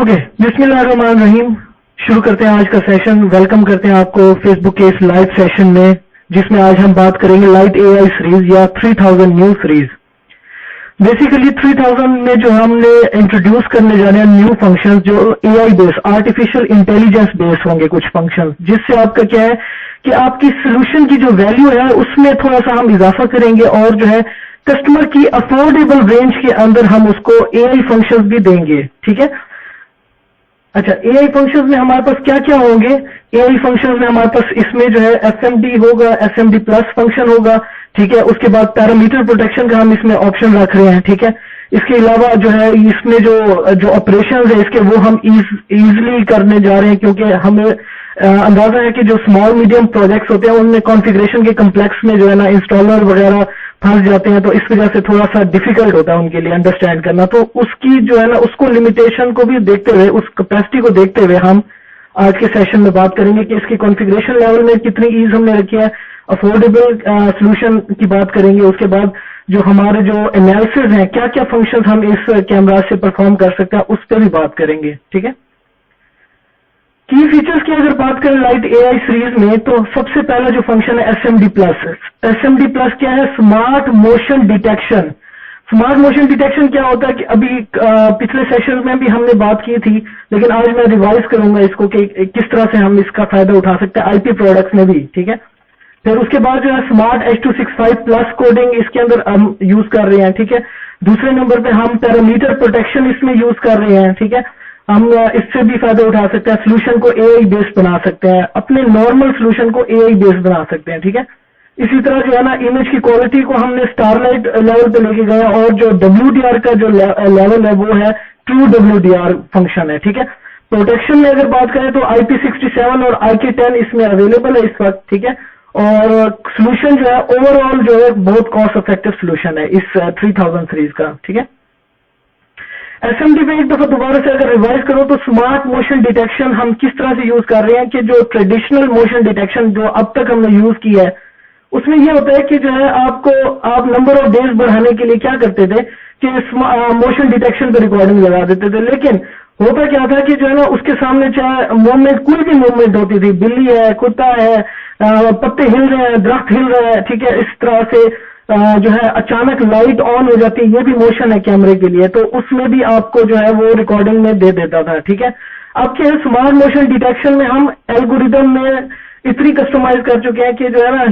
Okay, बिस्मिल्लाहिर्रहमानिर्रहीम। शुरू करते हैं आज का सेशन। वेलकम करते हैं आपको फेसबुक के इस लाइव सेशन में, जिसमें आज हम बात करेंगे लाइट एआई सीरीज या 3000 न्यू सीरीज। बेसिकली 3000 में जो हमने इंट्रोड्यूस करने जा रहे हैं न्यू फंक्शंस, जो AI base artificial intelligence base होंगे कुछ फंक्शंस, जिससे आपका क्या है कि आपकी सोल्यूशन की जो वैल्यू है उसमें थोड़ा सा हम इजाफा करेंगे और जो है कस्टमर की अफोर्डेबल रेंज के अंदर हम उसको एआई फंक्शंस भी देंगे। ठीक है। अच्छा, एआई फंक्शंस में हमारे पास क्या क्या होंगे? एआई फंक्शंस में हमारे पास इसमें जो है एसएमडी होगा, एसएमडी प्लस फंक्शन होगा। ठीक है। उसके बाद पैरामीटर प्रोटेक्शन का हम इसमें ऑप्शन रख रहे हैं। ठीक है। इसके अलावा जो है इसमें जो ऑपरेशंस है इसके वो हम इजीली करने जा रहे हैं, क्योंकि हमें अंदाजा है कि जो स्मॉल मीडियम प्रोजेक्ट्स होते हैं उनमें कॉन्फ़िगरेशन के कम्प्लेक्स में जो है ना इंस्टॉलर वगैरह फंस जाते हैं, तो इस वजह से थोड़ा सा डिफिकल्ट होता है उनके लिए अंडरस्टैंड करना। तो उसकी जो है ना उसको लिमिटेशन को भी देखते हुए, उस कैपेसिटी को देखते हुए हम आज के सेशन में बात करेंगे कि इसकी कॉन्फ़िगरेशन लेवल में कितनी ईज हमने रखी है, अफोर्डेबल सोल्यूशन की बात करेंगे। उसके बाद जो हमारे जो एनालिसिस हैं, क्या क्या फंक्शंस हम इस कैमरा से परफॉर्म कर सकते हैं, उस पर भी बात करेंगे। ठीक है। की फीचर्स की अगर बात करें लाइट एआई सीरीज में, तो सबसे पहला जो फंक्शन है एसएमडी प्लस। एसएमडी प्लस क्या है? Smart motion detection. Smart motion detection क्या होता है कि अभी पिछले सेशन में भी हमने बात की थी, लेकिन आज मैं रिवाइज करूंगा इसको कि किस तरह से हम इसका फायदा उठा सकते हैं आईपी प्रोडक्ट्स में भी। ठीक है। फिर उसके बाद जो है स्मार्ट H265 प्लस कोडिंग इसके अंदर हम यूज कर रहे हैं। ठीक है। दूसरे नंबर पे हम पैरामीटर प्रोटेक्शन इसमें यूज कर रहे हैं। ठीक है। हम इससे भी फायदा उठा सकते हैं, सोल्यूशन को एआई बेस्ड बना सकते हैं, अपने नॉर्मल सोल्यूशन को एआई बेस्ड बना सकते हैं। ठीक है। इसी तरह जो है ना इमेज की क्वालिटी को हमने स्टारलाइट लेवल पे लेके गए, और जो WDR का जो लेवल है वो है ट्रू WDR फंक्शन है। ठीक है। प्रोटेक्शन में अगर बात करें तो IP67 और IK10 इसमें अवेलेबल है इस वक्त। ठीक है। और सोल्यूशन जो है ओवरऑल जो है बहुत कॉस्ट इफेक्टिव सोल्यूशन है इस 3000 सीरीज का। ठीक है। एसएमडी में एक दफा दोबारा से अगर रिवाइज करो तो स्मार्ट मोशन डिटेक्शन हम किस तरह से यूज कर रहे हैं कि जो ट्रेडिशनल मोशन डिटेक्शन जो अब तक हमने यूज किया है उसमें यह होता है कि जो है आप नंबर ऑफ डेज बढ़ाने के लिए क्या करते थे कि मोशन डिटेक्शन पे रिकॉर्डिंग लगा देते थे, लेकिन होता क्या था कि जो है ना उसके सामने चाहे मूवमेंट, कोई भी मूवमेंट होती थी, बिल्ली है, कुत्ता है, पत्ते हिल रहे हैं, दरख्त हिल रहा है, ठीक है, इस तरह से जो है अचानक लाइट ऑन हो जाती है, ये भी मोशन है कैमरे के लिए, तो उसमें भी आपको जो है वो रिकॉर्डिंग में दे देता था। ठीक है। अब क्या है, स्मार्ट मोशन डिटेक्शन में हम एल्गोरिदम में इतनी कस्टमाइज कर चुके हैं कि जो है ना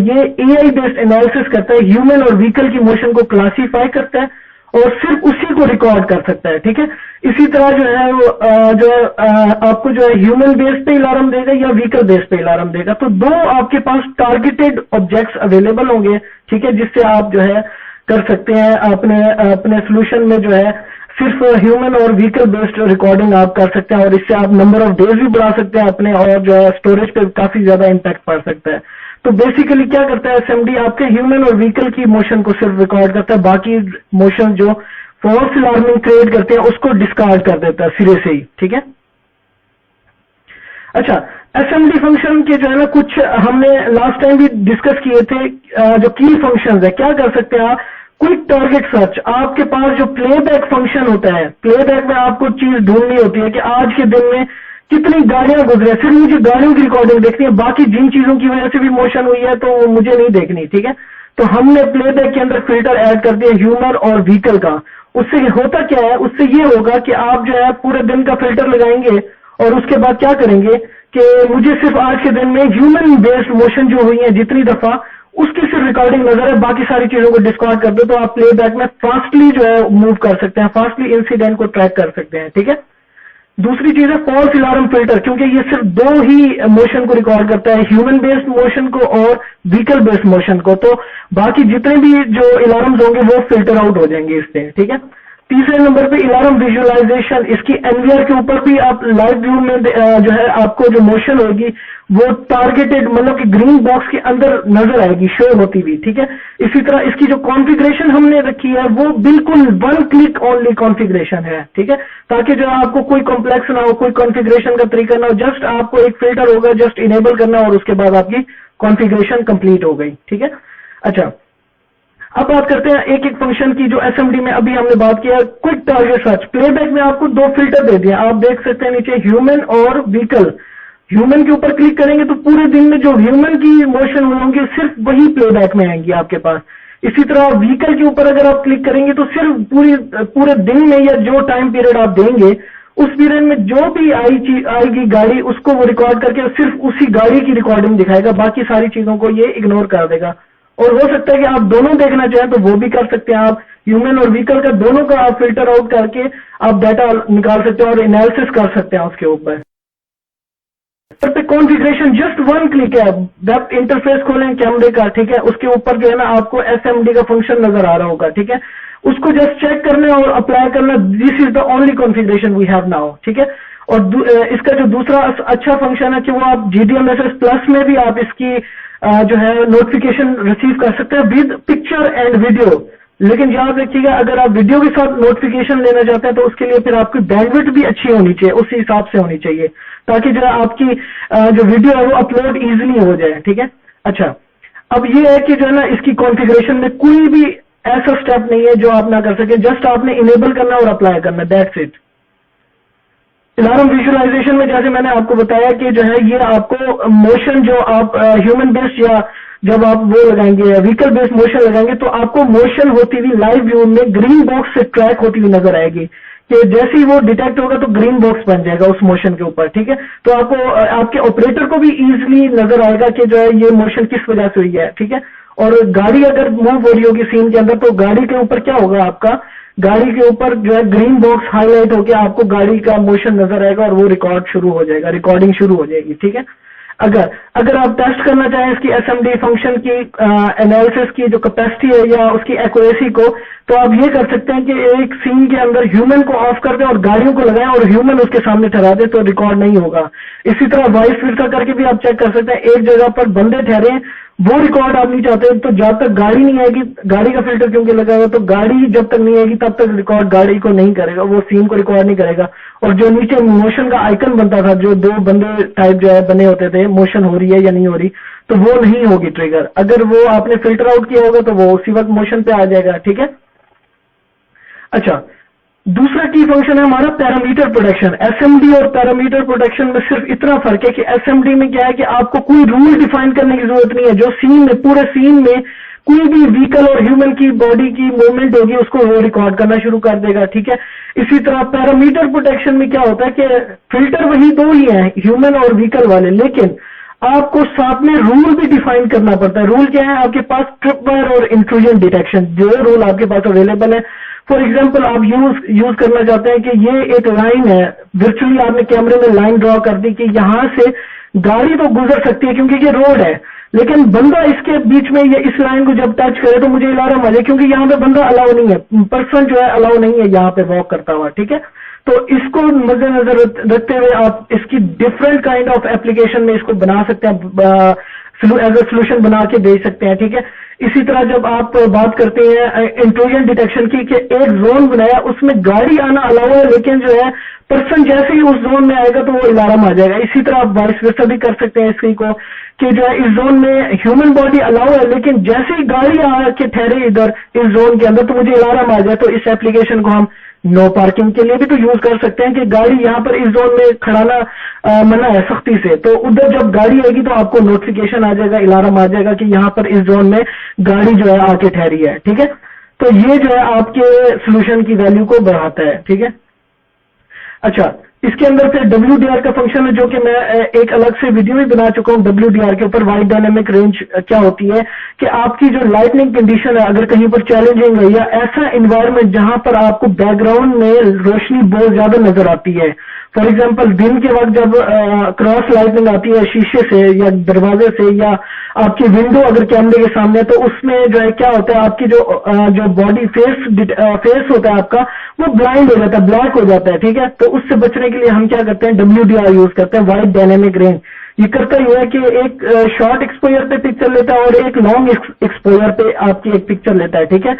ये एआई बेस्ड एनालिसिस करता है, ह्यूमन और व्हीकल की मोशन को क्लासीफाई करता है और सिर्फ उसी को रिकॉर्ड कर सकता है। ठीक है। इसी तरह जो है आपको जो है ह्यूमन बेस पे अलार्म देगा या व्हीकल बेस पे अलार्म देगा, तो दो आपके पास टारगेटेड ऑब्जेक्ट्स अवेलेबल होंगे। ठीक है। जिससे आप जो है कर सकते हैं अपने सोल्यूशन में जो है सिर्फ ह्यूमन और व्हीकल बेस्ड रिकॉर्डिंग आप कर सकते हैं, और इससे आप नंबर ऑफ डेज भी बढ़ा सकते हैं अपने, और जो है स्टोरेज पे काफी ज्यादा इम्पैक्ट पड़ सकता है। तो बेसिकली क्या करता है एसएमडी, आपके ह्यूमन और व्हीकल की मोशन को सिर्फ रिकॉर्ड करता है, बाकी मोशन जो फॉल्स अलार्मिंग क्रिएट करते हैं उसको डिस्कार्ड कर देता है सिरे से ही। ठीक है। अच्छा, एसएमडी फंक्शन के जो है ना कुछ हमने लास्ट टाइम भी डिस्कस किए थे, जो की फंक्शंस है, क्या कर सकते हैं आप? Quick target search. आपके पास जो प्लेबैक फंक्शन होता है, प्लेबैक में आपको चीज ढूंढनी होती है कि आज के दिन में कितनी गाड़ियां गुजरे, सिर्फ मुझे गाड़ियों की रिकॉर्डिंग देखनी है, बाकी जिन चीजों की वजह से भी मोशन हुई है तो मुझे नहीं देखनी। ठीक है। तो हमने प्लेबैक के अंदर फिल्टर ऐड कर दिया ह्यूमन और व्हीकल का। उससे होता क्या है, उससे ये होगा कि आप जो है पूरे दिन का फिल्टर लगाएंगे और उसके बाद क्या करेंगे कि मुझे सिर्फ आज के दिन में ह्यूमन बेस्ड मोशन जो हुई है जितनी दफा, उसकी सिर्फ रिकॉर्डिंग नजर है, बाकी सारी चीजों को डिस्कार्ड कर दो, तो आप प्लेबैक में फास्टली जो है मूव कर सकते हैं, फास्टली इंसिडेंट को ट्रैक कर सकते हैं। ठीक है। दूसरी चीज है फॉल्स अलार्म फिल्टर, क्योंकि ये सिर्फ दो ही मोशन को रिकॉर्ड करता है, ह्यूमन बेस्ड मोशन को और व्हीकल बेस्ड मोशन को, तो बाकी जितने भी जो अलार्म्स होंगे वो फिल्टर आउट हो जाएंगे इससे। ठीक है। तीसरे नंबर पे अलार्म विजुअलाइजेशन, इसकी एनवीआर के ऊपर भी आप लाइव व्यू में जो है आपको जो मोशन होगी वो टारगेटेड, मतलब कि ग्रीन बॉक्स के अंदर नजर आएगी, शो होती हुई। ठीक है। इसी तरह इसकी जो कॉन्फ़िगरेशन हमने रखी है वो बिल्कुल वन क्लिक ओनली कॉन्फ़िगरेशन है। ठीक है। ताकि जो आपको कोई कॉम्प्लेक्स ना हो, कोई कॉन्फ़िगरेशन का तरीका ना हो, जस्ट आपको एक फिल्टर होगा, जस्ट इनेबल करना और उसके बाद आपकी कॉन्फ़िगरेशन कंप्लीट हो गई। ठीक है। अच्छा, अब बात करते हैं एक एक फंक्शन की जो एसएमडी में अभी हमने बात किया। क्विक टारगेट सर्च, प्लेबैक में आपको दो फिल्टर दे दिए, आप देख सकते हैं नीचे ह्यूमन और व्हीकल। ह्यूमन के ऊपर क्लिक करेंगे तो पूरे दिन में जो ह्यूमन की मोशन होंगे सिर्फ वही प्लेबैक में आएंगी आपके पास। इसी तरह व्हीकल के ऊपर अगर आप क्लिक करेंगे तो सिर्फ पूरे दिन में या जो टाइम पीरियड आप देंगे उस पीरियड में जो भी आएगी गाड़ी उसको वो रिकॉर्ड करके सिर्फ उसी गाड़ी की रिकॉर्डिंग दिखाएगा, बाकी सारी चीजों को ये इग्नोर कर देगा। और हो सकता है कि आप दोनों देखना चाहें तो वो भी कर सकते हैं, आप ह्यूमन और व्हीकल का दोनों का आप फिल्टर आउट करके आप डाटा निकाल सकते हैं और एनालिसिस कर सकते हैं उसके ऊपर। पे कॉन्फ़िगरेशन जस्ट वन क्लिक है, वेब इंटरफेस खोलें कैमरे का, ठीक है, उसके ऊपर जो है ना आपको एसएमडी का फंक्शन नजर आ रहा होगा, ठीक है, उसको जस्ट चेक करना और अप्लाई करना। This is the only configuration we have now, ठीक है। और इसका जो दूसरा अच्छा फंक्शन है कि वो आप GDMSS प्लस में भी आप इसकी जो है नोटिफिकेशन रिसीव कर सकते हैं विद पिक्चर एंड वीडियो। लेकिन याद रखिएगा अगर आप वीडियो के साथ नोटिफिकेशन लेना चाहते हैं तो उसके लिए फिर आपकी बैंडविड्थ भी अच्छी होनी चाहिए, उसी हिसाब से होनी चाहिए, ताकि जो है आपकी जो वीडियो है वो अपलोड इजीली हो जाए, ठीक है। अच्छा, अब ये है कि जो है ना इसकी कॉन्फ़िगरेशन में कोई भी ऐसा स्टेप नहीं है जो आप ना कर सके, जस्ट आपने इनेबल करना और अप्लाई करना, दैट्स इट। अलार्म विजुअलाइजेशन में जैसे मैंने आपको बताया कि जो है ये आपको मोशन जो आप ह्यूमन बेस्ड या जब आप वो लगाएंगे व्हीकल बेस्ड मोशन लगाएंगे तो आपको मोशन होती हुई लाइव व्यू में ग्रीन बॉक्स से ट्रैक होती हुई नजर आएगी कि जैसे ही वो डिटेक्ट होगा तो ग्रीन बॉक्स बन जाएगा उस मोशन के ऊपर, ठीक है। तो आपको आपके ऑपरेटर को भी इजीली नजर आएगा कि जो है ये मोशन किस वजह से हुई है, ठीक है। और गाड़ी अगर मूव हो रही होगी सीन के अंदर तो गाड़ी के ऊपर क्या होगा, आपका गाड़ी के ऊपर जो है ग्रीन बॉक्स हाईलाइट होकर आपको गाड़ी का मोशन नजर आएगा और वो रिकॉर्ड शुरू हो जाएगा, रिकॉर्डिंग शुरू हो जाएगी, ठीक है। अगर आप टेस्ट करना चाहें इसकी एसएमडी फंक्शन की एनालिसिस की जो कैपेसिटी है या उसकी एक्यूरेसी को, तो आप ये कर सकते हैं कि एक सीन के अंदर ह्यूमन को ऑफ कर दें और गाड़ियों को लगाएं और ह्यूमन उसके सामने ठहरा दें तो रिकॉर्ड नहीं होगा। इसी तरह वॉइस फिल्टर करके भी आप चेक कर सकते हैं, एक जगह पर बंदे ठहरे वो रिकॉर्ड आप नहीं चाहते तो जब तक गाड़ी नहीं आएगी, गाड़ी का फिल्टर क्योंकि लगा हुआ तो गाड़ी जब तक नहीं आएगी तब तक रिकॉर्ड गाड़ी को नहीं करेगा, वो सीन को रिकॉर्ड नहीं करेगा। और जो नीचे मोशन का आइकन बनता था, जो दो बंदे टाइप जो है बने होते थे, मोशन हो रही है या नहीं हो रही, तो वो नहीं होगी ट्रिगर। अगर वो आपने फिल्टर आउट किया होगा तो वो उसी वक्त मोशन पे आ जाएगा, ठीक है। अच्छा, दूसरा की फंक्शन है हमारा पैरामीटर प्रोटेक्शन। एसएमडी और पैरामीटर प्रोटेक्शन में सिर्फ इतना फर्क है कि एसएमडी में क्या है कि आपको कोई रूल डिफाइन करने की जरूरत नहीं है, जो सीन में पूरे सीन में कोई भी व्हीकल और ह्यूमन की बॉडी की मूवमेंट होगी उसको वो रिकॉर्ड करना शुरू कर देगा, ठीक है। इसी तरह पैरामीटर प्रोटेक्शन में क्या होता है कि फिल्टर वही दो ही है, ह्यूमन और व्हीकल वाले, लेकिन आपको साथ में रूल भी डिफाइन करना पड़ता है। रूल क्या है आपके पास, ट्रिपवायर और इंट्रूजन डिटेक्शन, जो रूल आपके पास अवेलेबल है। फॉर एग्जाम्पल आप यूज करना चाहते हैं कि ये एक लाइन है, वर्चुअली आपने कैमरे में लाइन ड्रॉ कर दी कि यहां से गाड़ी तो गुजर सकती है क्योंकि ये रोड है, लेकिन बंदा इसके बीच में ये इस लाइन को जब टच करे तो मुझे अलार्म आ जाए क्योंकि यहाँ पे बंदा अलाउ नहीं है, पर्सन जो है अलाउ नहीं है यहाँ पे वॉक करता हुआ, ठीक है। तो इसको मद्देनजर रखते हुए आप इसकी डिफरेंट काइंड ऑफ एप्लीकेशन में इसको बना सकते हैं, एज ए सोल्यूशन बना के दे सकते हैं, ठीक है। इसी तरह जब आप बात करते हैं इंट्रूजन डिटेक्शन की कि एक जोन बनाया उसमें गाड़ी आना अलाउ है, लेकिन जो है पर्सन जैसे ही उस जोन में आएगा तो वो अलार्म आ जाएगा। इसी तरह आप वाइस वर्सा भी कर सकते हैं इसी को कि जो है इस जोन में ह्यूमन बॉडी अलाउ है लेकिन जैसे ही गाड़ी आके ठहरे इधर इस जोन के अंदर तो मुझे अलार्म आ जाए। तो इस एप्लीकेशन को हम नो पार्किंग के लिए भी तो यूज कर सकते हैं कि गाड़ी यहां पर इस जोन में खड़ाना मना है सख्ती से, तो उधर जब गाड़ी आएगी तो आपको नोटिफिकेशन आ जाएगा, अलार्म आ जाएगा कि यहां पर इस जोन में गाड़ी जो है आके ठहरी है, ठीक है। तो ये जो है आपके सोल्यूशन की वैल्यू को बढ़ाता है, ठीक है। अच्छा, इसके अंदर फिर WDR का फंक्शन है जो कि मैं एक अलग से वीडियो भी बना चुका हूं WDR के ऊपर। वाइड डायनेमिक रेंज क्या होती है कि आपकी जो लाइटनिंग कंडीशन है अगर कहीं पर चैलेंजिंग है या ऐसा एनवायरनमेंट जहां पर आपको बैकग्राउंड में रोशनी बहुत ज्यादा नजर आती है, फॉर एग्जांपल दिन के वक्त जब क्रॉस लाइटनिंग आती है शीशे से या दरवाजे से या आपकी विंडो अगर कैमरे के सामने, तो उसमें जो है क्या होता है आपकी जो बॉडी फेस होता है आपका वो ब्लाइंड हो जाता है, ब्लैक हो जाता है, ठीक है। तो उससे बचने के लिए हम क्या करते हैं WDR यूज करते हैं, वाइड डायनेमिक रेंज। ये करता ही है कि एक शॉर्ट एक्सपोजर पे पिक्चर लेता है और एक लॉन्ग एक्सपोजर पे आपकी एक पिक्चर लेता है, ठीक है।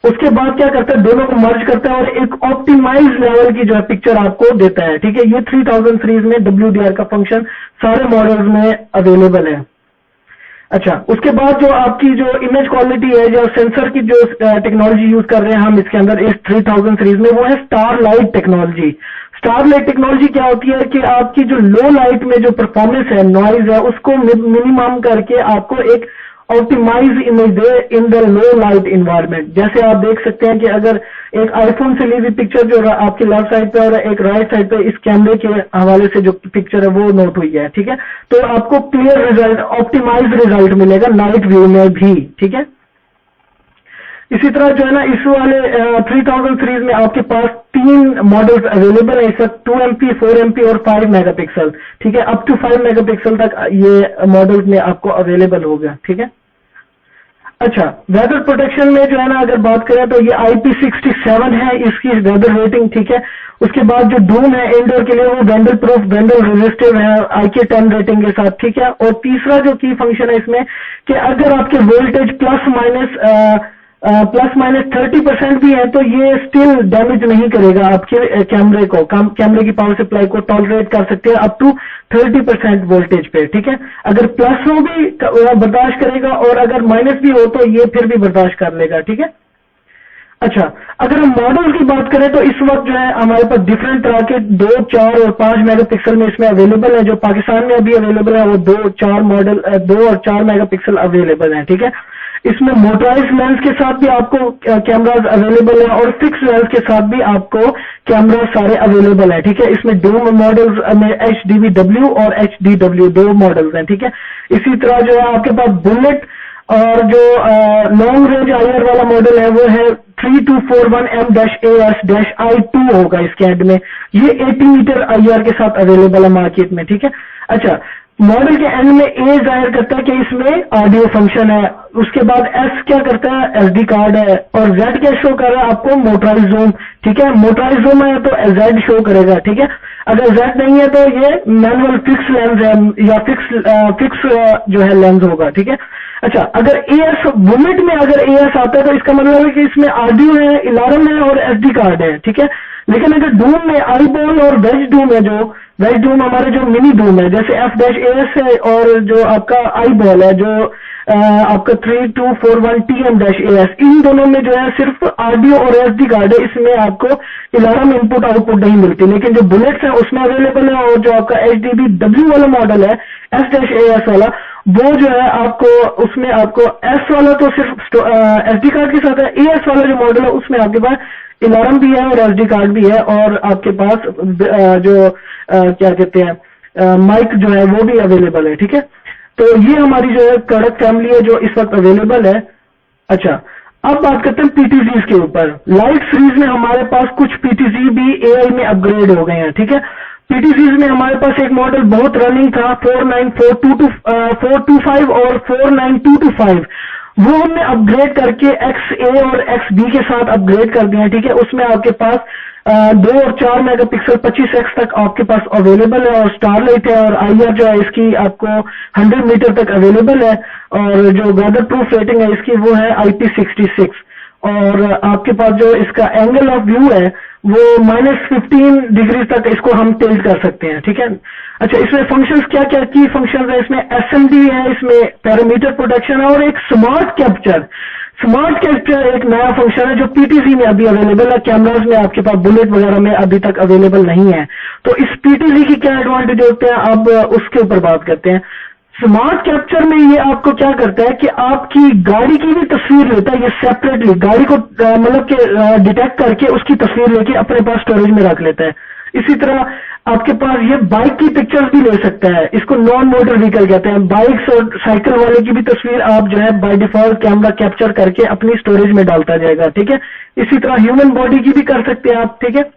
उसके बाद क्या करता है दोनों को मर्ज करता है और एक ऑप्टिमाइज लेवल की जो है पिक्चर आपको देता है, ठीक है। ये 3000 सीरीज में WDR का फंक्शन सारे मॉडल्स में अवेलेबल है। अच्छा, उसके बाद जो आपकी जो इमेज क्वालिटी है, जो सेंसर की जो टेक्नोलॉजी यूज कर रहे हैं हम इसके अंदर इस 3000 सीरीज में, वो है स्टारलाइट टेक्नोलॉजी। स्टारलाइट टेक्नोलॉजी क्या होती है कि आपकी जो लो लाइट में जो परफॉर्मेंस है, नॉइज है, उसको मिनिमम करके आपको एक ऑप्टिमाइज इमेज दे in the low light environment. जैसे आप देख सकते हैं कि अगर एक आईफोन से ली हुई पिक्चर जो आपकी लेफ्ट साइड पे और एक राइट साइड पे इस कैमरे के हवाले से जो पिक्चर है वो नोट हुई है, ठीक है, तो आपको क्लियर रिजल्ट, ऑप्टिमाइज रिजल्ट मिलेगा नाइट व्यू में भी, ठीक है। इसी तरह जो है ना, इस वाले 3000 सीरीज में आपके पास 3 मॉडल्स अवेलेबल है इस वक्त, 2MP, 4MP और 5 मेगापिक्सल, ठीक है। अप टू 5 मेगापिक्सल तक ये मॉडल्स में आपको अवेलेबल होगा, ठीक है। अच्छा, वेदर प्रोटेक्शन में जो है ना, अगर बात करें तो ये IP67 है इसकी वेदर रेटिंग, ठीक है। उसके बाद जो डूम है इंडोर के लिए, वो वेंडल प्रूफ, वेंडल रेजिस्टिव है IK10 रेटिंग के साथ, ठीक है। और तीसरा जो की फंक्शन है इसमें कि अगर आपके वोल्टेज प्लस माइनस 30% भी है तो ये स्टिल डैमेज नहीं करेगा आपके कैमरे को, कैमरे की पावर सप्लाई को टॉलरेट कर सकते हैं अप टू 30% वोल्टेज पे, ठीक है। अगर प्लस हो भी बर्दाश्त करेगा और अगर माइनस भी हो तो ये फिर भी बर्दाश्त कर लेगा, ठीक है। अच्छा, अगर हम मॉडल की बात करें तो इस वक्त जो है हमारे पास डिफरेंट तरह के 2, 4 और 5 मेगापिक्सल में इसमें अवेलेबल है। जो पाकिस्तान में अभी अवेलेबल है वो 2, 4 मॉडल 2 और 4 मेगापिक्सल अवेलेबल है, ठीक है। इसमें मोटराइज लेंस के साथ भी आपको कैमराज अवेलेबल है और फिक्स लेंस के साथ भी आपको कैमरा सारे अवेलेबल है, ठीक है। इसमें 2 मॉडल्स में HDVW और HDW 2 मॉडल्स हैं, ठीक है। इसी तरह जो है आपके पास बुलेट और जो लॉन्ग रेंज IR वाला मॉडल है वो है 3241M-AS-I2 होगा इसके एंड में, ये 80 मीटर IR के साथ अवेलेबल है मार्केट में, ठीक है। अच्छा, मॉडल के एंड में A जाहिर करता है कि इसमें ऑडियो फंक्शन है, उसके बाद S क्या करता है, SD कार्ड है, और Z क्या शो कर रहा है आपको, मोटराइज जूम, ठीक है। मोटराइज जूम है तो Z शो करेगा, ठीक है। अगर Z नहीं है तो ये मैनुअल फिक्स लेंस है या फिक्स जो है लेंस होगा, ठीक है। अच्छा, अगर AS बुलेट में अगर AS आता है तो इसका मतलब है कि इसमें ऑडियो है, अलार्म है और SD कार्ड है, ठीक है। लेकिन अगर डूम में आई बॉल और वेज डूम है, जो वेज डूम हमारे जो मिनी डूम है, जैसे F-AS है और जो आपका आई बॉल है जो आपका 3241TM-AS, इन दोनों में जो है सिर्फ ऑडियो और SD कार्ड है, इसमें आपको अलार्म इनपुट आउटपुट नहीं मिलती। लेकिन जो बुलेट्स है उसमें अवेलेबल है, और जो आपका HDVW वाला मॉडल है S-AS वाला, वो जो है आपको उसमें आपको S वाला तो सिर्फ SD कार्ड के साथ है, AS वाला जो मॉडल है उसमें आपके पास अलार्म भी है और SD कार्ड भी है, और आपके पास जो क्या कहते हैं माइक जो है वो भी अवेलेबल है, ठीक है। तो ये हमारी जो है प्रोडक्ट फैमिली है जो इस वक्त अवेलेबल है। अच्छा, अब बात करते हैं PTZs के ऊपर। लाइट सीरीज में हमारे पास कुछ PTZ भी AI में अपग्रेड हो गए हैं, ठीक है। PTZs में हमारे पास एक मॉडल बहुत रनिंग था 495 और 49225, वो हमने अपग्रेड करके XA और XB के साथ अपग्रेड कर दिया है, ठीक है। उसमें आपके पास 2 और 4 मेगापिक्सल 25x तक आपके पास अवेलेबल है, और स्टारलाइट है, और IR जो है इसकी आपको 100 मीटर तक अवेलेबल है, और जो वेदर प्रूफ रेटिंग है इसकी वो है IP66, और आपके पास जो इसका एंगल ऑफ व्यू है वो -15 डिग्री तक इसको हम टिल्ट कर सकते हैं, ठीक है। अच्छा, इसमें फंक्शंस क्या क्या की फंक्शंस है, इसमें SMD है, इसमें पैरामीटर प्रोटेक्शन है, और एक स्मार्ट कैप्चर एक नया फंक्शन है जो PTZ में अभी अवेलेबल है। कैमराज में आपके पास बुलेट वगैरह में अभी तक अवेलेबल नहीं है। तो इस PTZ की क्या एडवांटेज होते हैं, अब उसके ऊपर बात करते हैं। स्मार्ट कैप्चर में ये आपको क्या करता है कि आपकी गाड़ी की भी तस्वीर लेता है, ये सेपरेटली गाड़ी को मतलब कि डिटेक्ट करके उसकी तस्वीर लेके अपने पास स्टोरेज में रख लेता है। इसी तरह आपके पास ये बाइक की पिक्चर्स भी ले सकता है, इसको नॉन मोटर व्हीकल कहते हैं। बाइक्स और साइकिल वाले की भी तस्वीर आप जो है बाय डिफॉल्ट कैमरा कैप्चर करके अपनी स्टोरेज में डालता जाएगा, ठीक है। इसी तरह ह्यूमन बॉडी की भी कर सकते हैं आप, ठीक है।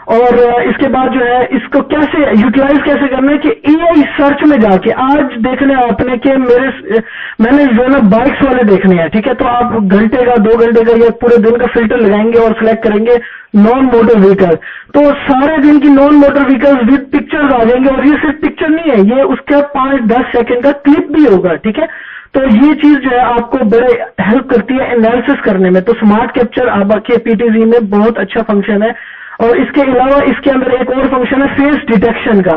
और इसके बाद जो है इसको कैसे यूटिलाइज कैसे करना है कि AI सर्च में जाके आज देखने आपने कि मैंने जो है ना बाइक्स वाले देखने हैं, ठीक है। तो आप घंटे का 2 घंटे का या पूरे दिन का फिल्टर लगाएंगे और सिलेक्ट करेंगे नॉन मोटर व्हीकल, तो सारे दिन की non motor vehicles with pictures आ जाएंगे। और ये सिर्फ पिक्चर नहीं है, ये उसका 5-10 सेकंड का क्लिप भी होगा, ठीक है। तो ये चीज जो है आपको बड़े हेल्प करती है एनालिसिस करने में। तो स्मार्ट कैप्चर आपके PTZ में बहुत अच्छा फंक्शन है। और इसके अलावा इसके अंदर एक और फंक्शन है फेस डिटेक्शन का।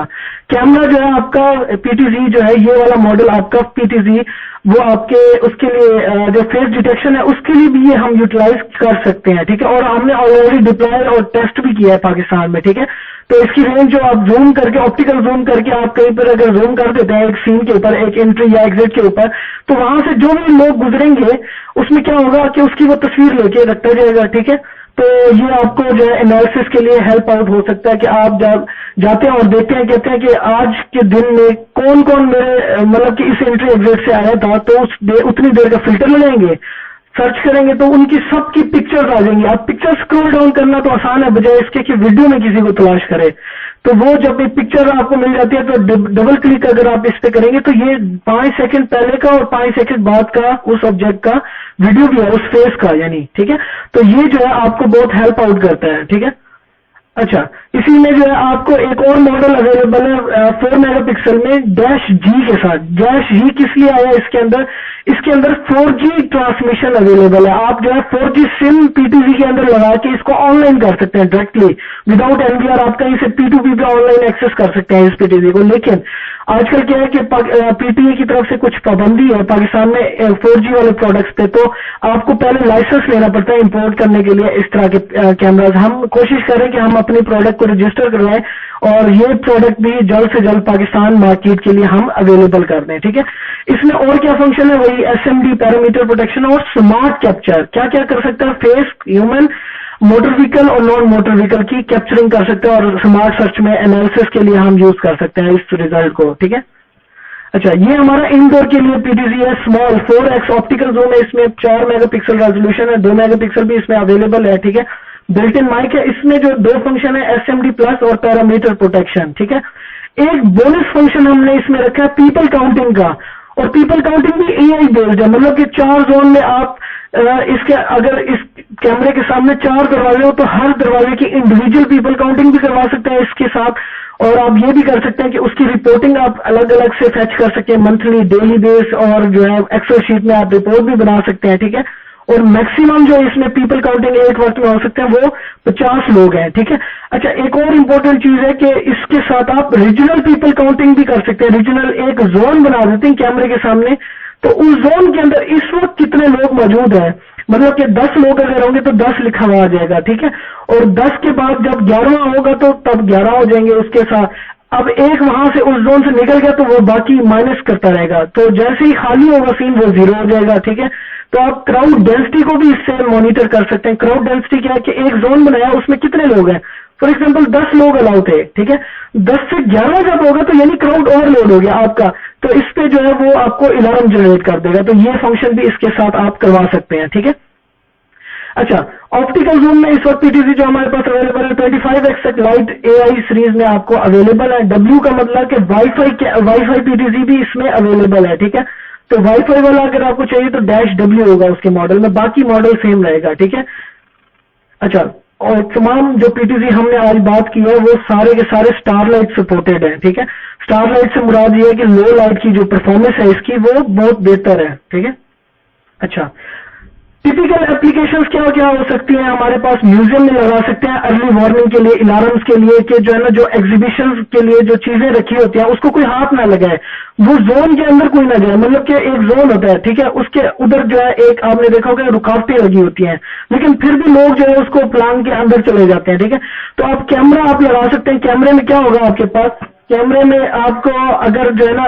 कैमरा जो है आपका पीटीजी जो है, ये वाला मॉडल आपका पीटीजी, वो आपके उसके लिए जो फेस डिटेक्शन है उसके लिए भी ये हम यूटिलाइज कर सकते हैं, ठीक है। और हमने ऑलरेडी डिप्लॉय और टेस्ट भी किया है पाकिस्तान में, ठीक है। तो इसकी रेंज जो आप जूम करके, ऑप्टिकल जूम करके आप कहीं पर अगर जूम कर देते हैं एक सीन के ऊपर, एक एंट्री या एग्जिट के ऊपर, तो वहां से जो भी लोग गुजरेंगे उसमें क्या होगा कि उसकी वो तस्वीर लेके रखा जाएगा, ठीक है। तो ये आपको जो है एनालिसिस के लिए हेल्प आउट हो सकता है कि आप जब जाते हैं और देखते हैं, कहते हैं कि आज के दिन में कौन कौन मेरे मतलब कि इस एंट्री एग्जिट से आया था, तो उतनी देर का फिल्टर लगाएंगे, सर्च करेंगे तो उनकी सबकी पिक्चर्स आ जाएंगी। आप पिक्चर स्क्रॉल डाउन करना तो आसान है, बजाय इसके कि वीडियो में किसी को तलाश करे। तो वो जब एक पिक्चर आपको मिल जाती है तो डबल क्लिक अगर आप इस पे करेंगे तो ये 5 सेकंड पहले का और 5 सेकंड बाद का उस ऑब्जेक्ट का वीडियो भी है, उस फेस का यानी, ठीक है। तो ये जो है आपको बहुत हेल्प आउट करता है, ठीक है। अच्छा, इसी में जो है आपको एक और मॉडल अवेलेबल है 4 मेगापिक्सल में डैश जी के साथ। डैश जी किस लिए आया इसके अंदर? इसके अंदर 4G ट्रांसमिशन अवेलेबल है। आप जो है 4G सिम पीटीजी के अंदर लगा के इसको ऑनलाइन कर सकते हैं डायरेक्टली विदाउट एनवीआर। आप कहीं से P2P पे ऑनलाइन एक्सेस कर सकते हैं इस पीटीजी को। लेकिन आजकल क्या है कि पीटीए की तरफ से कुछ पाबंदी है पाकिस्तान में 4G वाले प्रोडक्ट्स पे, तो आपको पहले लाइसेंस लेना पड़ता है इंपोर्ट करने के लिए इस तरह के कैमराज। हम कोशिश करें कि हम अपनी प्रोडक्ट को रजिस्टर करवाएं और ये प्रोडक्ट भी जल्द से जल्द पाकिस्तान मार्केट के लिए हम अवेलेबल कर दें, ठीक है। इसमें और क्या फंक्शन है? वही SMD पैरामीटर प्रोटेक्शन और स्मार्ट कैप्चर। क्या क्या कर सकता है? फेस, ह्यूमन, मोटर व्हीकल और नॉन मोटर व्हीकल की कैप्चरिंग कर सकते हैं और स्मार्ट सर्च में एनालिसिस के लिए हम यूज कर सकते हैं इस रिजल्ट को, ठीक है। अच्छा, ये हमारा इंडोर के लिए पीटीजी है स्मॉल 4x ऑप्टिकल जूम है, इसमें 4 मेगापिक्सल रेजोल्यूशन है, 2 मेगापिक्सल भी इसमें अवेलेबल है, ठीक है। बिल्ट इन माइक है। इसमें जो 2 फंक्शन है SMD प्लस और पैरामीटर प्रोटेक्शन, ठीक है। एक बोनस फंक्शन हमने इसमें रखा है पीपल काउंटिंग का, और पीपल काउंटिंग भी AI बेस्ड है। मतलब कि 4 जोन में आप इसके अगर इस कैमरे के सामने 4 दरवाजे हो तो हर दरवाजे की इंडिविजुअल पीपल काउंटिंग भी करवा सकते हैं इसके साथ। और आप ये भी कर सकते हैं कि उसकी रिपोर्टिंग आप अलग अलग से फेच कर सकते हैं, मंथली, डेली बेस, और जो है एक्सेल शीट में आप रिपोर्ट भी बना सकते हैं, ठीक है। और मैक्सिमम जो इसमें पीपल काउंटिंग एक वक्त में हो सकते हैं वो 50 लोग हैं, ठीक है। अच्छा, एक और इंपॉर्टेंट चीज है कि इसके साथ आप रीजनल पीपल काउंटिंग भी कर सकते हैं। रीजनल एक जोन बना देते हैं कैमरे के सामने, तो उस जोन के अंदर इस वक्त कितने लोग मौजूद हैं, मतलब कि 10 लोग अगर होंगे तो 10 लिखा हुआ आ जाएगा, ठीक है। और 10 के बाद जब 11वां होगा तो तब 11 हो जाएंगे उसके साथ। अब एक वहां से उस जोन से निकल गया तो वो बाकी माइनस करता रहेगा, तो जैसे ही खाली होगा सीन वो 0 हो जाएगा, ठीक है। तो आप क्राउड डेंसिटी को भी इससे मॉनिटर कर सकते हैं। क्राउड डेंसिटी क्या है कि एक जोन बनाया उसमें कितने लोग हैं, फॉर एग्जाम्पल 10 लोग अलाउ थे, ठीक है। 10 से 11 जब होगा तो यानी क्राउड ओवरलोड हो गया आपका, तो इस पे जो है वो आपको अलार्म जनरेट कर देगा। तो ये फंक्शन भी इसके साथ आप करवा सकते हैं, ठीक है। अच्छा, ऑप्टिकल जूम में इस वक्त पीटीजी जो हमारे पास अवेलेबल है 25x तक लाइट AI सीरीज में आपको अवेलेबल है। W का मतलब कि वाईफाई पीटीजी भी इसमें अवेलेबल है, ठीक है। तो वाईफाई वाला अगर आपको चाहिए तो -W होगा उसके मॉडल में, बाकी मॉडल सेम रहेगा, ठीक है। अच्छा, और तमाम जो पीटीजी हमने आज बात की है वो सारे के सारे स्टारलाइट सपोर्टेड है, ठीक है। स्टारलाइट से मुराद ये है कि लो लाइट की जो परफॉर्मेंस है इसकी वो बहुत बेहतर है, ठीक है। अच्छा, टिपिकल एप्लीकेशंस क्या क्या हो सकती हैं हमारे पास? म्यूजियम में लगा सकते हैं अर्ली वार्निंग के लिए, अलार्म्स के लिए, कि जो है ना जो एग्जीबिशंस के लिए जो चीजें रखी होती हैं उसको कोई हाथ ना लगाए, वो जोन के अंदर कोई ना जाए। मतलब कि एक जोन होता है, ठीक है, उसके उधर जो है एक आपने देखा होगा रुकावटें लगी होती हैं, लेकिन फिर भी लोग जो है उसको प्लान के अंदर चले जाते हैं, ठीक है। तो आप कैमरा आप लगा सकते हैं। कैमरे में क्या होगा आपके पास? कैमरे में आपको अगर जो है ना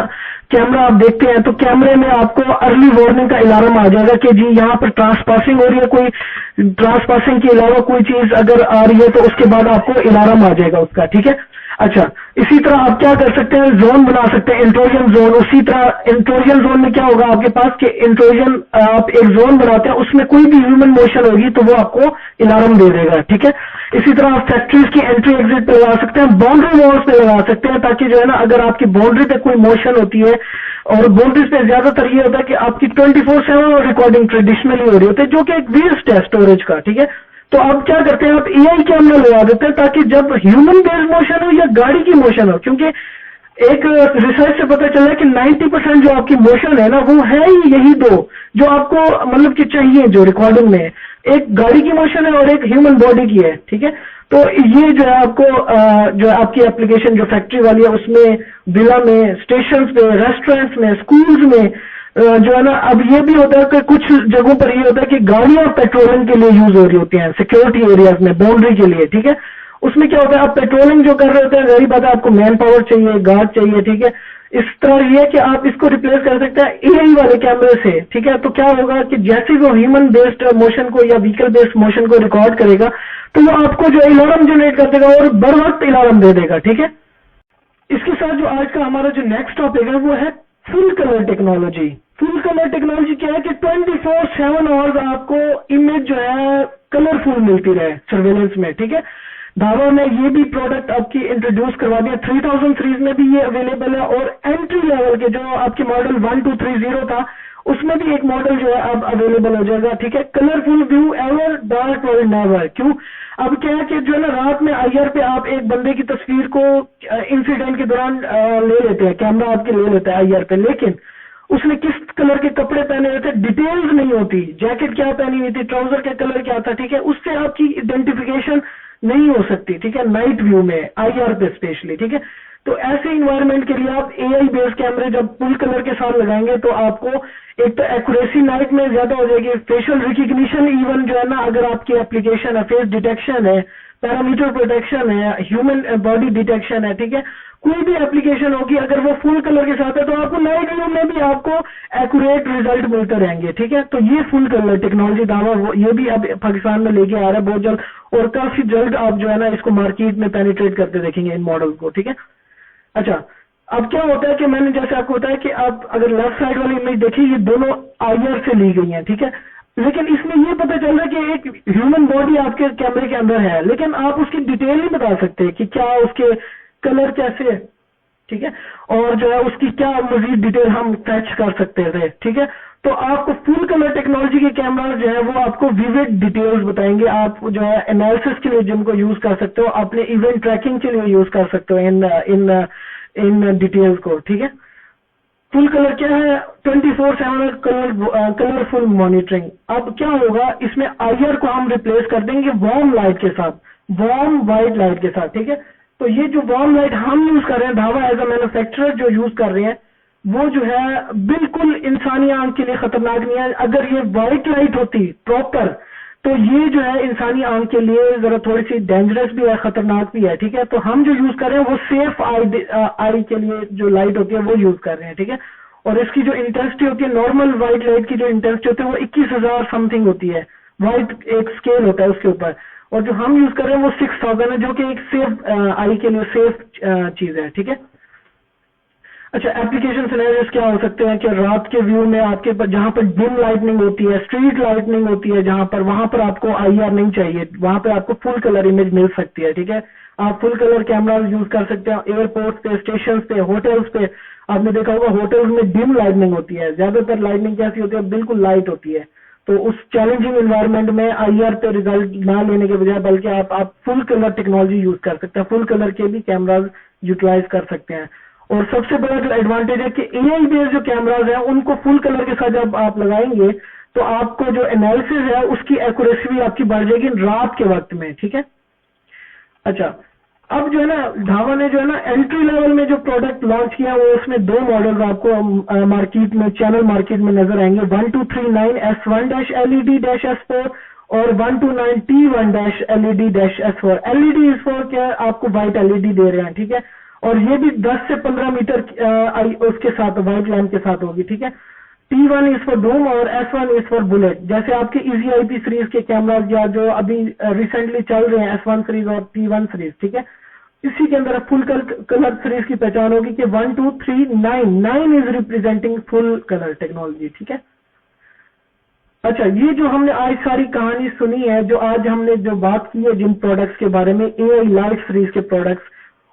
कैमरा आप देखते हैं तो कैमरे में आपको अर्ली वार्निंग का अलार्म आ जाएगा कि जी यहाँ पर ट्रांसपासिंग हो रही है, कोई ट्रांसपासिंग के अलावा कोई चीज अगर आ रही है तो उसके बाद आपको अलार्म आ जाएगा उसका, ठीक है। अच्छा, इसी तरह आप क्या कर सकते हैं? जोन बना सकते हैं, इंट्रोजन जोन। उसी तरह इंट्रोजन जोन में क्या होगा आपके पास कि इंट्रोजन आप एक जोन बनाते हैं, उसमें कोई भी ह्यूमन मोशन होगी तो वो आपको अलार्म दे देगा, ठीक है। इसी तरह आप फैक्ट्रीज की एंट्री एग्जिट पे लगा सकते हैं, बाउंड्री वॉल्स पे लगा सकते हैं, ताकि जो है ना अगर आपकी बाउंड्री पे कोई मोशन होती है, और बाउंड्रीज पे ज्यादातर ये होता है कि आपकी 24/7 रिकॉर्डिंग ट्रेडिशनली हो रही होती है, जो कि एक वेस्ट है स्टोरेज का, ठीक है। तो आप क्या करते हैं? आप AI कैमरा लगा देते हैं ताकि जब ह्यूमन बेस्ड मोशन हो या गाड़ी की मोशन हो, क्योंकि एक रिसर्च से पता चला कि 90% जो आपकी मोशन है ना वो है ही यही दो जो आपको मतलब कि चाहिए जो रिकॉर्डिंग में, एक गाड़ी की मोशन है और एक ह्यूमन बॉडी की है, ठीक है। तो ये जो है आपको जो है आपकी एप्लीकेशन जो फैक्ट्री वाली है उसमें, विला में, स्टेशन पे, रेस्टोरेंट्स में, स्कूल्स में जो है ना, अब ये भी होता है कि कुछ जगहों पर ये होता है कि गाड़ियां पेट्रोलिंग के लिए यूज हो रही होती हैं सिक्योरिटी एरियाज में, बाउंड्री के लिए, ठीक है। उसमें क्या होता है, आप पेट्रोलिंग जो कर रहे होते हैं, गरीब बात है, आपको मैन पावर चाहिए, गार्ड चाहिए, ठीक है। इस तरह ये है कि आप इसको रिप्लेस कर सकते हैं एआई वाले कैमरे से, ठीक है। तो क्या होगा कि जैसे वो ह्यूमन बेस्ड मोशन को या व्हीकल बेस्ड मोशन को रिकॉर्ड करेगा तो वो आपको जो अलार्म जनरेट कर देगा और बर वक्त अलार्म दे देगा, ठीक है। इसके साथ जो आज का हमारा जो नेक्स्ट टॉपिक है वो है full colour technology. Full colour technology क्या है कि 24/7 आवर्स आपको इमेज जो है कलरफुल मिलती रहे सर्वेलेंस में, ठीक है। धावा ने ये भी प्रोडक्ट आपकी इंट्रोड्यूस करवा दिया, 3000 सीरीज में भी ये अवेलेबल है, और एंट्री लेवल के जो आपके मॉडल 1230 था उसमें भी एक मॉडल जो है अब अवेलेबल हो जाएगा, ठीक है। Colourful view ever, dark world never. क्यों? अब क्या है कि जो है ना, रात में आईआर पे आप एक बंदे की तस्वीर को इंसिडेंट के दौरान ले लेते हैं, कैमरा आपके ले लेता है आईआर पे, लेकिन उसने किस कलर के कपड़े पहने हुए थे डिटेल्स नहीं होती, जैकेट क्या पहनी हुई थी, ट्राउजर का कलर क्या था, ठीक है। उससे आपकी आइडेंटिफिकेशन नहीं हो सकती, ठीक है, नाइट व्यू में, आईआर पे स्पेशली, ठीक है। तो ऐसे इन्वायरमेंट के लिए आप एआई बेस्ड कैमरे जब फुल कलर के साथ लगाएंगे तो आपको एक तो एक्यूरेसी नाइट में ज्यादा हो जाएगी, फेशियल रिकग्निशन इवन जो है ना, अगर आपकी एप्लीकेशन है, फेस डिटेक्शन है, पैरामीटर प्रोटेक्शन है, ह्यूमन बॉडी डिटेक्शन है, ठीक है, कोई भी एप्लीकेशन होगी अगर वो फुल कलर के साथ है तो आपको नाइट व्यू में भी आपको एक्यूरेट रिजल्ट मिलते रहेंगे, ठीक है। तो ये फुल कलर टेक्नोलॉजी दावा ये भी अब पाकिस्तान में लेके आ रहा है बहुत जल्द, और काफी जल्द आप जो है ना इसको मार्केट में पेनिट्रेट करते देखेंगे इन मॉडल को, ठीक है। अच्छा, अब क्या होता है कि मैंने जैसे आपको बताया कि आप अगर लेफ्ट साइड वाली इमेज देखिए, ये दोनों आईआर से ली गई हैं, ठीक है। लेकिन इसमें ये पता चल रहा है कि एक ह्यूमन बॉडी आपके कैमरे के अंदर है, लेकिन आप उसकी डिटेल नहीं बता सकते कि क्या उसके कलर कैसे है, ठीक है, और जो है उसकी क्या मजीद डिटेल हम फैच कर सकते थे, ठीक है। तो आपको फुल कलर टेक्नोलॉजी के कैमरा जो है वो आपको विविड डिटेल्स बताएंगे, आप जो है एनालिसिस के लिए जिनको यूज कर सकते हो, अपने इवेंट ट्रैकिंग के लिए यूज कर सकते हो इन डिटेल्स को, ठीक है। फुल कलर क्या है? 24/7 कलरफुल मॉनिटरिंग। अब क्या होगा, इसमें आईआर को हम रिप्लेस कर देंगे वार्म लाइट के साथ, वार्म वाइट लाइट के साथ, ठीक है। तो ये जो वार्म लाइट हम यूज कर रहे हैं, धावा एज अ मैन्युफैक्चरर जो यूज कर रहे हैं, वो जो है बिल्कुल इंसानी आंख के लिए खतरनाक नहीं है। अगर ये वाइट लाइट होती प्रॉपर तो ये जो है इंसानी आंख के लिए जरा थोड़ी सी डेंजरस भी है, खतरनाक भी है, ठीक है। तो हम जो यूज कर रहे हैं वो सेफ आई के लिए जो लाइट होती है वो यूज कर रहे हैं, ठीक है। और इसकी जो इंटेंसिटी होती है, नॉर्मल व्हाइट लाइट की जो इंटेंसिटी होती है वो 21,000 समथिंग होती है, व्हाइट एक स्केल होता है उसके ऊपर, और जो हम यूज कर रहे हैं वो 6,000 है, जो कि एक सेफ आई के लिए सेफ चीज है, ठीक है। अच्छा, एप्लीकेशन सिनेरियोस क्या हो सकते हैं कि रात के व्यू में आपके जहां पर डिम लाइटनिंग होती है, स्ट्रीट लाइटनिंग होती है, जहां पर वहां पर आपको आईआर नहीं चाहिए, वहां पर आपको फुल कलर इमेज मिल सकती है, ठीक है। आप फुल कलर कैमरा यूज कर सकते हैं एयरपोर्ट पे, स्टेशन पे, होटल्स पे। आपने देखा होगा होटल्स में डिम लाइटनिंग होती है, ज्यादातर लाइटनिंग कैसी होती है, बिल्कुल लाइट होती है। तो उस चैलेंजिंग इन्वायरमेंट में आईआर पे रिजल्ट ना लेने के बजाय बल्कि आप फुल कलर टेक्नोलॉजी यूज कर सकते हैं, फुल कलर के भी कैमराज यूटिलाइज कर सकते हैं। और सबसे बड़ा जो एडवांटेज है कि एआई बेस्ड जो कैमराज हैं उनको फुल कलर के साथ जब आप लगाएंगे तो आपको जो एनालिसिस है उसकी एक्यूरेसी भी आपकी बढ़ जाएगी रात के वक्त में, ठीक है। अच्छा, अब जो है ना धावा ने जो है ना एंट्री लेवल में जो प्रोडक्ट लॉन्च किया वो उसमें दो मॉडल्स आपको मार्केट में, चैनल मार्केट में नजर आएंगे, 1239S1-LED-S4 और 129T1-LED-S4। एलईडी इज फॉर क्या, आपको व्हाइट एलईडी दे रहे हैं, ठीक है। और ये भी 10 से 15 मीटर उसके साथ व्हाइट लैम्प के साथ होगी, ठीक है। T1 इज फॉर डूम और S1 इज फॉर बुलेट। जैसे आपके इजी आईपी सीरीज के कैमराज या जो अभी रिसेंटली चल रहे हैं S1 सीरीज और T1 सीरीज, ठीक है, इसी के अंदर फुल कलर सीरीज की पहचान होगी कि 1 2 3 9 is representing full colour technology, ठीक है। अच्छा, ये जो हमने आज सारी कहानी सुनी है, जो आज हमने जो बात की है जिन प्रोडक्ट्स के बारे में, एआई लाइट सीरीज के प्रोडक्ट्स,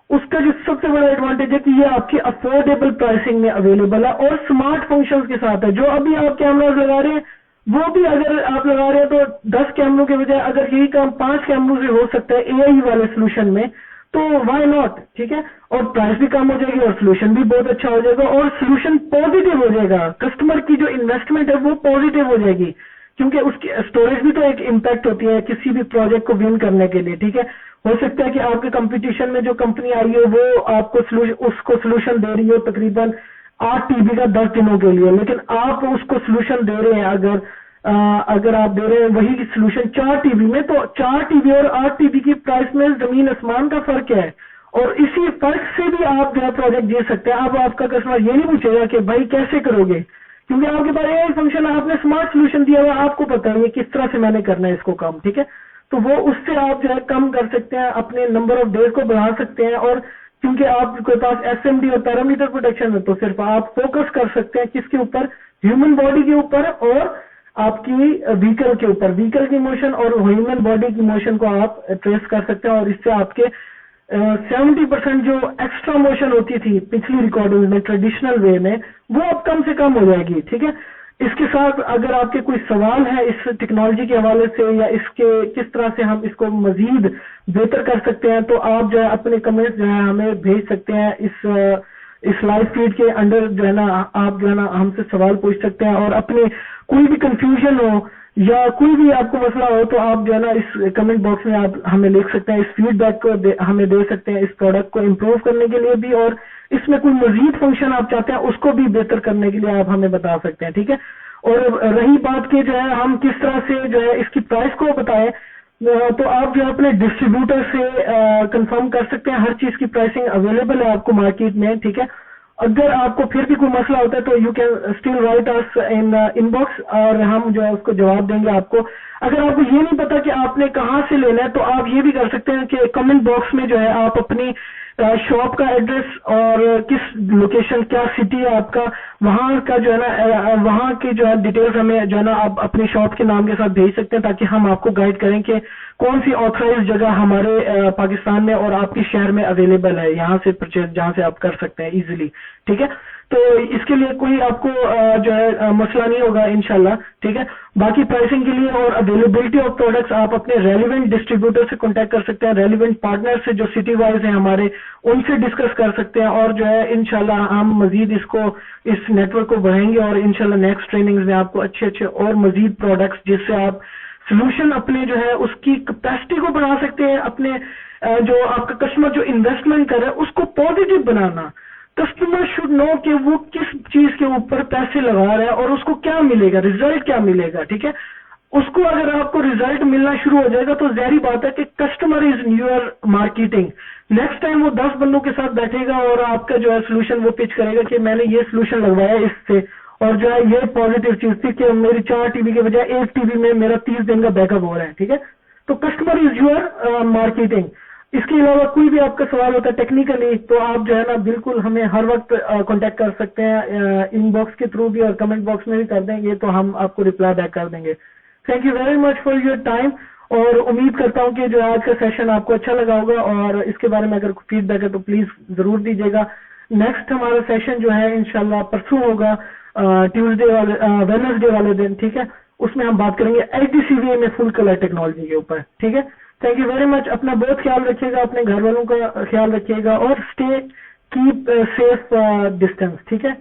उसका जो सबसे बड़ा एडवांटेज है कि ये आपके अफोर्डेबल प्राइसिंग में अवेलेबल है और स्मार्ट फंक्शंस के साथ है। जो अभी आप कैमराज लगा रहे हैं वो भी अगर आप लगा रहे हैं तो 10 कैमरों के बजाय अगर यही काम 5 कैमरों से हो सकता है एआई वाले सोल्यूशन में, तो व्हाई नॉट, ठीक है। और प्राइस भी कम हो जाएगी और सोल्यूशन भी बहुत अच्छा हो जाएगा और सोल्यूशन पॉजिटिव हो जाएगा, कस्टमर की जो इन्वेस्टमेंट है वो पॉजिटिव हो जाएगी, क्योंकि उसकी स्टोरेज भी तो एक इम्पैक्ट होती है किसी भी प्रोजेक्ट को विन करने के लिए, ठीक है। हो सकता है कि आपके कंपटीशन में जो कंपनी आई है वो आपको उसको सोल्यूशन दे रही हो तकरीबन 8 TB का 10 दिनों के लिए, लेकिन आप उसको सोल्यूशन दे रहे हैं, अगर आप दे रहे हैं वही सोल्यूशन 4 TB में, तो 4 TB और 8 TB की प्राइस में जमीन आसमान का फर्क है। और इसी फर्क से भी आप जो है प्रोजेक्ट दे सकते हैं। अब आपका कस्टमर ये नहीं पूछेगा कि भाई कैसे करोगे, क्योंकि आपके पास AI फंक्शन है, आपने स्मार्ट सोल्यूशन दिया हुआ, आपको पता है ये किस तरह से मैंने करना है इसको काम, ठीक है। तो वो उससे आप जो है कम कर सकते हैं, अपने नंबर ऑफ डेज को बढ़ा सकते हैं। और क्योंकि आपके पास SMD और पैरामीटर प्रोटेक्शन है, तो सिर्फ आप फोकस कर सकते हैं किसके ऊपर, ह्यूमन बॉडी के ऊपर और आपकी व्हीकल के ऊपर, व्हीकल की मोशन और ह्यूमन बॉडी की मोशन को आप ट्रेस कर सकते हैं। और इससे आपके 70% जो एक्स्ट्रा मोशन होती थी पिछली रिकॉर्डिंग में ट्रेडिशनल वे में, वो अब कम से कम हो जाएगी, ठीक है। इसके साथ अगर आपके कोई सवाल है इस टेक्नोलॉजी के हवाले से या इसके किस तरह से हम इसको मजीद बेहतर कर सकते हैं, तो आप जो है अपने कमेंट्स जो है हमें भेज सकते हैं। इस लाइव फीड के अंडर जो है ना आप जो है ना हमसे सवाल पूछ सकते हैं, और अपने कोई भी कंफ्यूजन हो या कोई भी आपको मसला हो तो आप जो है ना इस कमेंट बॉक्स में आप हमें लिख सकते हैं, इस फीडबैक को हमें दे सकते हैं, इस प्रोडक्ट को इम्प्रूव करने के लिए भी, और इसमें कोई मजीद फंक्शन आप चाहते हैं उसको भी बेहतर करने के लिए आप हमें बता सकते हैं, ठीक है। और रही बात की जो है हम किस तरह से जो है इसकी प्राइस को बताएं, तो आप जो है अपने डिस्ट्रीब्यूटर से कंफर्म कर सकते हैं। हर चीज की प्राइसिंग अवेलेबल है आपको मार्केट में, ठीक है। अगर आपको फिर भी कोई मसला होता है तो you can still right us in inbox, और हम जो है उसको जवाब देंगे आपको। अगर आपको ये नहीं पता कि आपने कहाँ से लेना है, तो आप ये भी कर सकते हैं कि कमेंट बॉक्स में जो है आप अपनी शॉप का एड्रेस और किस लोकेशन, क्या सिटी है आपका, वहां का जो है ना वहां की जो है डिटेल्स हमें जो है ना आप अपनी शॉप के नाम के साथ भेज सकते हैं, ताकि हम आपको गाइड करें कि कौन सी ऑथराइज जगह हमारे पाकिस्तान में और आपके शहर में अवेलेबल है, यहाँ से परचेज जहाँ से आप कर सकते हैं इजीली, ठीक है। तो इसके लिए कोई आपको जो है मसला नहीं होगा इंशाल्लाह, ठीक है। बाकी प्राइसिंग के लिए और अवेलेबिलिटी ऑफ प्रोडक्ट्स आप अपने रेलिवेंट डिस्ट्रीब्यूटर से कांटेक्ट कर सकते हैं, रेलिवेंट पार्टनर से जो सिटी वाइज है हमारे, उनसे डिस्कस कर सकते हैं। और जो है इंशाल्लाह हम मजीद इस नेटवर्क को बढ़ाएंगे और इंशाल्लाह नेक्स्ट ट्रेनिंग्स में आपको अच्छे अच्छे और मजीद प्रोडक्ट्स जिससे आप सोल्यूशन अपने जो है उसकी कैपेसिटी को बढ़ा सकते हैं, अपने जो आपका कस्टमर जो इन्वेस्टमेंट कर रहा है उसको positive banana. Customer should know कि वो किस चीज के ऊपर पैसे लगा रहा है और उसको क्या मिलेगा, रिजल्ट क्या मिलेगा, ठीक है। उसको अगर आपको रिजल्ट मिलना शुरू हो जाएगा तो जाहिर बात है कि customer is newer marketing. Next time वो 10 बंदों के साथ बैठेगा और आपका जो है सोल्यूशन वो पिच करेगा कि मैंने ये सोल्यूशन लगवाया इससे, और जो है ये पॉजिटिव चीज थी कि मेरी 4 TB के बजाय 1 TB में मेरा 30 दिन का बैकअप हो रहा है, ठीक है। तो कस्टमर इज योर मार्केटिंग। इसके अलावा कोई भी आपका सवाल होता है टेक्निकली, तो आप जो है ना बिल्कुल हमें हर वक्त कांटेक्ट कर सकते हैं, इनबॉक्स के थ्रू भी और कमेंट बॉक्स में भी कर देंगे, तो हम आपको रिप्लाई बैक कर देंगे। Thank you very much for your time, और उम्मीद करता हूं कि जो आज का सेशन आपको अच्छा लगा होगा, और इसके बारे में अगर फीडबैक है तो प्लीज जरूर दीजिएगा। नेक्स्ट हमारा सेशन जो है इंशाल्लाह परसों होगा, ट्यूसडे वाले वेडनेसडे वाले दिन, ठीक है। उसमें हम बात करेंगे HDCVA में फुल कलर टेक्नोलॉजी के ऊपर, ठीक है। Thank you very much. अपना बहुत ख्याल रखिएगा, अपने घर वालों का ख्याल रखिएगा, और स्टे कीप सेफ डिस्टेंस, ठीक है।